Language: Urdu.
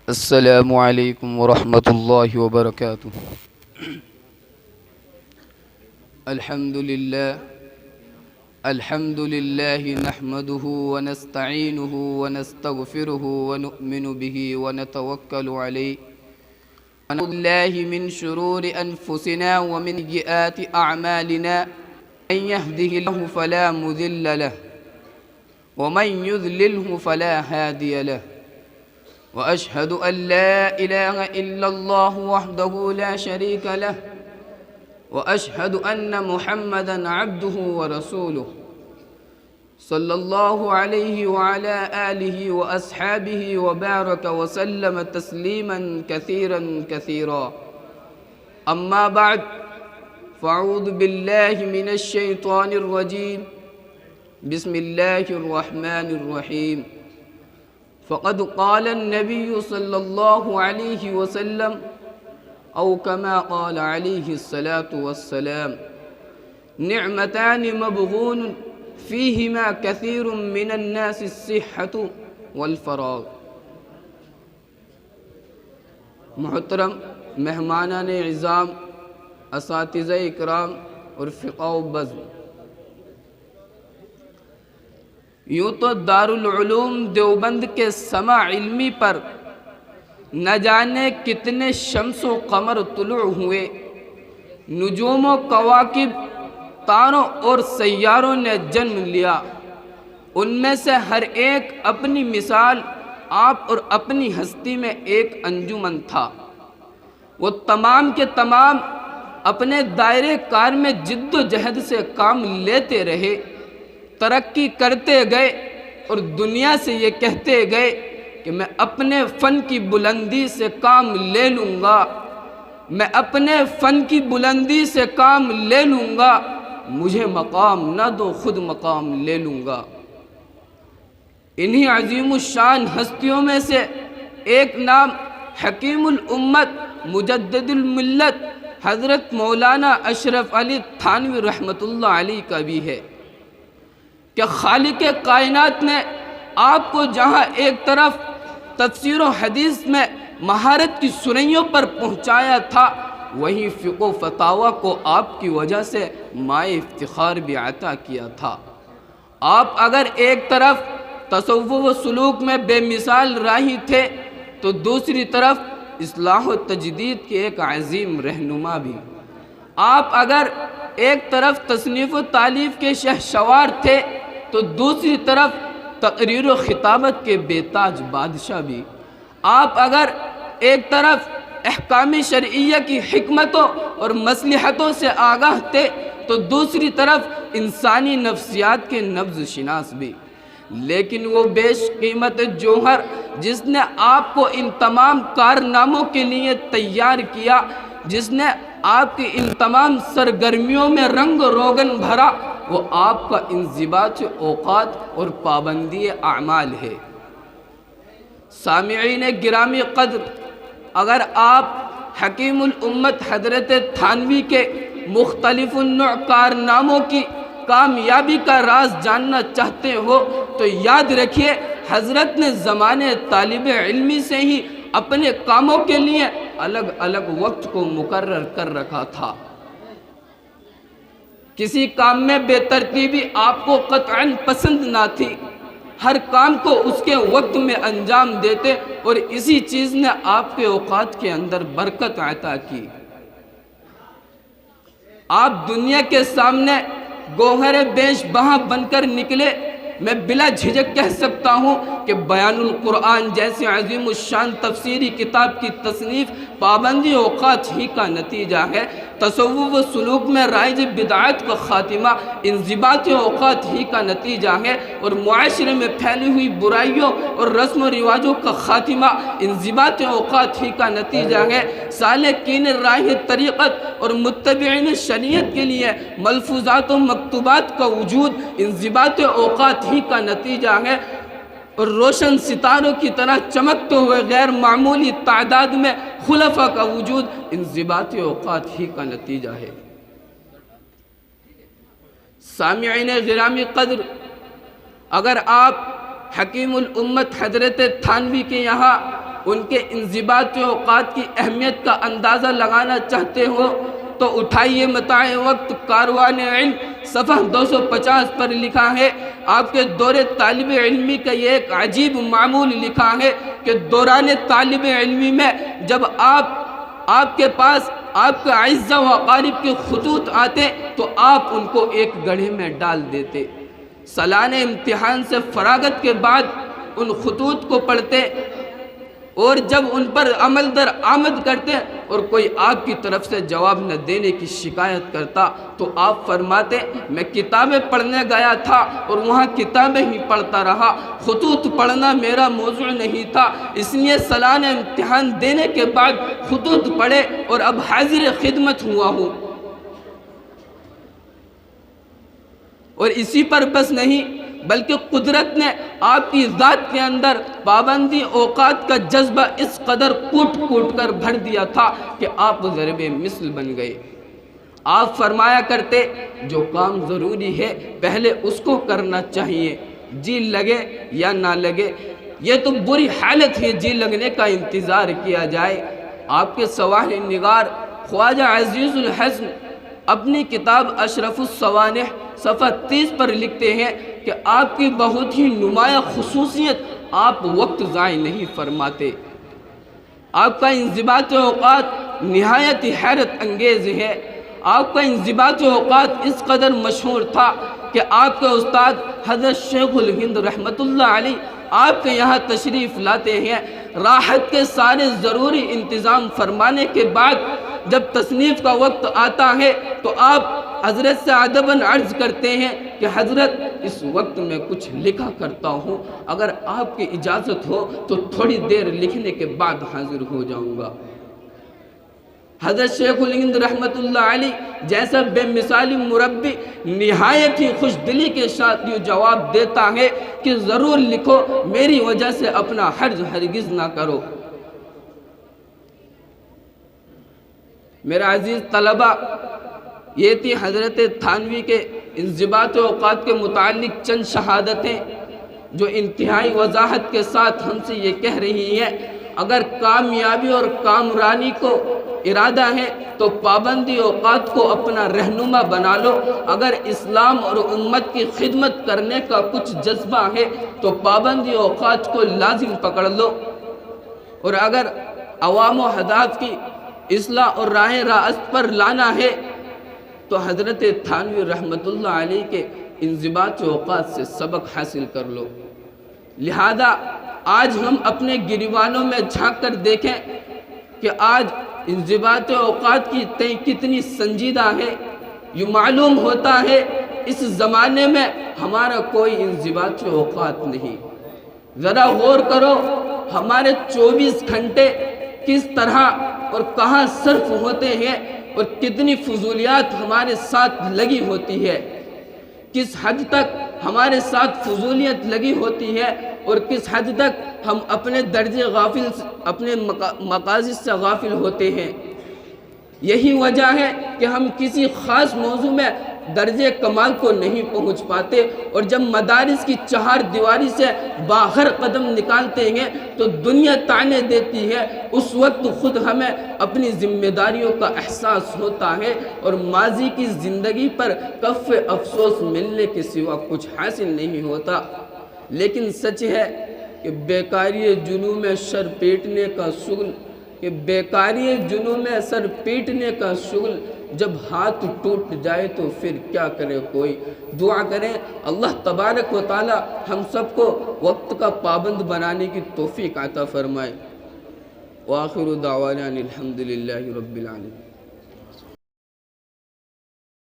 السلام علیکم ورحمۃ اللہ وبرکاتہ۔ الحمد للہ نحمده ونستعینه ونستغفره ونؤمن به ونتوکل علیہ ونعوذ باللہ من شرور انفسنا ومن سیئات اعمالنا من يهده الله فلا مضل له ومن يضلله فلا هادي له وأشهد أن لا إله إلا الله وحده لا شريك له وأشهد أن محمدًا عبده ورسوله صلى الله عليه وعلى آله وأصحابه وبارك وسلم تسليمًا كثيرًا كثيرًا. أما بعد فأعوذ بالله من الشيطان الرجيم. بسم الله الرحمن الرحيم. فقد قال النبي صلى الله عليه وسلم أو كما قال عليه الصلاة والسلام: نعمتان مبغون فيهما كثير من الناس الصحة والفراغ. محترم مہمانان عظام، اساتذہ اکرام اور فقہ و بزم، یوں تو دارالعلوم دیوبند کے سماع علمی پر نہ جانے کتنے شمس و قمر طلوع ہوئے، نجوم و کواکب، تاروں اور سیاروں نے جنم لیا. ان میں سے ہر ایک اپنی مثال، آپ اور اپنی ہستی میں ایک انجمن تھا. وہ تمام کے تمام اپنے دائرے کار میں جد و جہد سے کام لیتے رہے، ترقی کرتے گئے اور دنیا سے یہ کہتے گئے کہ میں اپنے فن کی بلندی سے کام لے لوں گا، میں اپنے فن کی بلندی سے کام لے لوں گا، مجھے مقام نہ دو خود مقام لے لوں گا. انہی عظیم الشان ہستیوں میں سے ایک نام حکیم الامت مجدد الملت حضرت مولانا اشرف علی تھانوی رحمۃ اللہ علیہ کا بھی ہے کہ خالق کائنات نے آپ کو جہاں ایک طرف تفسیر و حدیث میں مہارت کی سرائیوں پر پہنچایا تھا، وہیں فقہ و فتاویٰ کو آپ کی وجہ سے مائے افتخار بھی عطا کیا تھا. آپ اگر ایک طرف تصوف و سلوک میں بے مثال راہی تھے تو دوسری طرف اصلاح و تجدید کے ایک عظیم رہنما بھی. آپ اگر ایک طرف تصنیف و تالیف کے شہسوار تھے تو دوسری طرف تقریر و خطابت کے بے تاج بادشاہ بھی. آپ اگر ایک طرف احکام شرعیہ کی حکمتوں اور مصلحتوں سے آگاہ تھے تو دوسری طرف انسانی نفسیات کے نبض شناس بھی. لیکن وہ بیش قیمت جوہر جس نے آپ کو ان تمام کارناموں کے لیے تیار کیا، جس نے آپ کی ان تمام سرگرمیوں میں رنگ روغن بھرا، وہ آپ کا انضباط اوقات اور پابندی اعمال ہے. سامعین گرامی قدر، اگر آپ حکیم الامت حضرت تھانوی کے مختلف النوع کارناموں کی کامیابی کا راز جاننا چاہتے ہو تو یاد رکھیے، حضرت نے زمانے طالب علمی سے ہی اپنے کاموں کے لیے الگ الگ وقت کو مقرر کر رکھا تھا. کسی کام میں بے ترتیبی آپ کو قطعاً پسند نہ تھی، ہر کام کو اس کے وقت میں انجام دیتے اور اسی چیز نے آپ کے اوقات کے اندر برکت عطا کی. آپ دنیا کے سامنے گوہر بیش بہاں بن کر نکلے. میں بلا جھجک کہہ سکتا ہوں کہ بیان القرآن جیسی عظیم الشان تفسیری کتاب کی تصنیف پابندی اوقات ہی کا نتیجہ ہے. تصوف و سلوک میں رائج بدعات کا خاتمہ انضباط اوقات ہی کا نتیجہ ہے، اور معاشرے میں پھیلی ہوئی برائیوں اور رسم و رواجوں کا خاتمہ انضباط اوقات ہی کا نتیجہ ہے. سالکین راہ طریقت اور متبعین شریعت کے لیے ملفوظات و مکتوبات کا وجود انضباط اوقات ہی کا نتیجہ ہے، اور روشن ستاروں کی طرح چمکتے ہوئے غیر معمولی تعداد میں خلفاء کا وجود انضباط اوقات ہی کا نتیجہ ہے. سامعین گرامی قدر، اگر آپ حکیم الامت حضرت تھانوی کے یہاں ان کے انضباط اوقات کی اہمیت کا اندازہ لگانا چاہتے ہو تو اٹھائیے متاع وقت کاروان علم، صفحہ 250 پر لکھا ہے۔ آپ کے دور طالب علمی کا یہ ایک عجیب معمول لکھا ہے کہ دوران طالب علمی میں جب آپ کے پاس آپ کے اعزاء و اقارب کے خطوط آتے تو آپ ان کو ایک گڑھے میں ڈال دیتے۔ سالانہ امتحان سے فراغت کے بعد ان خطوط کو پڑھتے اور جب ان پر عمل در آمد کرتے اور کوئی آپ کی طرف سے جواب نہ دینے کی شکایت کرتا تو آپ فرماتے میں کتابیں پڑھنے گیا تھا اور وہاں کتابیں ہی پڑھتا رہا، خطوط پڑھنا میرا موضوع نہیں تھا، اس لیے سالانہ امتحان دینے کے بعد خطوط پڑھے اور اب حاضر خدمت ہوا ہوں۔ اور اسی پر بس نہیں بلکہ قدرت نے آپ کی ذات کے اندر پابندی اوقات کا جذبہ اس قدر کوٹ کوٹ کر بھر دیا تھا کہ آپ ضرب مثل بن گئے۔ آپ فرمایا کرتے جو کام ضروری ہے پہلے اس کو کرنا چاہیے، جی لگے یا نہ لگے۔ یہ تو بری حالت ہے جی لگنے کا انتظار کیا جائے۔ آپ کے سوانح نگار خواجہ عزیز الحسن اپنی کتاب اشرف السوانح صفحہ 30 پر لکھتے ہیں کہ آپ کی بہت ہی نمایاں خصوصیت آپ وقت ضائع نہیں فرماتے۔ آپ کا انضباط اوقات نہایت حیرت انگیز ہے۔ آپ کا انضباط اوقات اس قدر مشہور تھا کہ آپ کے استاد حضرت شیخ الہند رحمۃ اللہ علیہ آپ کے یہاں تشریف لاتے ہیں، راحت کے سارے ضروری انتظام فرمانے کے بعد جب تصنیف کا وقت آتا ہے تو آپ حضرت سے ادباً عرض کرتے ہیں کہ حضرت اس وقت میں کچھ لکھا کرتا ہوں، اگر آپ کی اجازت ہو تو تھوڑی دیر لکھنے کے بعد حاضر ہو جاؤں گا۔ حضرت شیخ الہند رحمۃ اللہ علیہ جیسا بے مثالی مربی نہایت ہی خوش دلی کے ساتھ یہ جواب دیتا ہے کہ ضرور لکھو، میری وجہ سے اپنا حرج ہرگز نہ کرو۔ میرا عزیز طلبہ، یہ تھی حضرت تھانوی کے انضباط اوقات کے متعلق چند شہادتیں جو انتہائی وضاحت کے ساتھ ہم سے یہ کہہ رہی ہیں اگر کامیابی اور کامرانی کو ارادہ ہے تو پابندی اوقات کو اپنا رہنما بنا لو، اگر اسلام اور امت کی خدمت کرنے کا کچھ جذبہ ہے تو پابندی اوقات کو لازم پکڑ لو، اور اگر عوام و اہداف کی اصلاح اور راہ راست پر لانا ہے تو حضرت تھانوی رحمۃ اللہ علیہ کے انضباط اوقات سے سبق حاصل کر لو۔ لہذا آج ہم اپنے گریبانوں میں جھانک کر دیکھیں کہ آج انضباط اوقات کی طے کتنی سنجیدہ ہے۔ یہ معلوم ہوتا ہے اس زمانے میں ہمارا کوئی انضباط اوقات نہیں۔ ذرا غور کرو ہمارے 24 گھنٹے کس طرح اور کہاں صرف ہوتے ہیں اور کتنی فضولیات ہمارے ساتھ لگی ہوتی ہے، کس حد تک ہمارے ساتھ فضولیت لگی ہوتی ہے اور کس حد تک ہم اپنے درجے غافل اپنے مقاصد سے غافل ہوتے ہیں۔ یہی وجہ ہے کہ ہم کسی خاص موضوع میں درجے کمال کو نہیں پہنچ پاتے، اور جب مدارس کی چہار دیواری سے باہر قدم نکالتے ہیں تو دنیا طعنے دیتی ہے، اس وقت خود ہمیں اپنی ذمہ داریوں کا احساس ہوتا ہے اور ماضی کی زندگی پر کف افسوس ملنے کے سوا کچھ حاصل نہیں ہوتا۔ لیکن سچ ہے کہ بیکاری جنوں میں سر پیٹنے کا شغل سر پیٹنے کا شغل جب ہاتھ ٹوٹ جائے تو پھر کیا کرے کوئی۔ دعا کریں اللہ تبارک و تعالی ہم سب کو وقت کا پابند بنانے کی توفیق عطا فرمائے۔ وآخر دعوانا الحمدللہ رب العالمین۔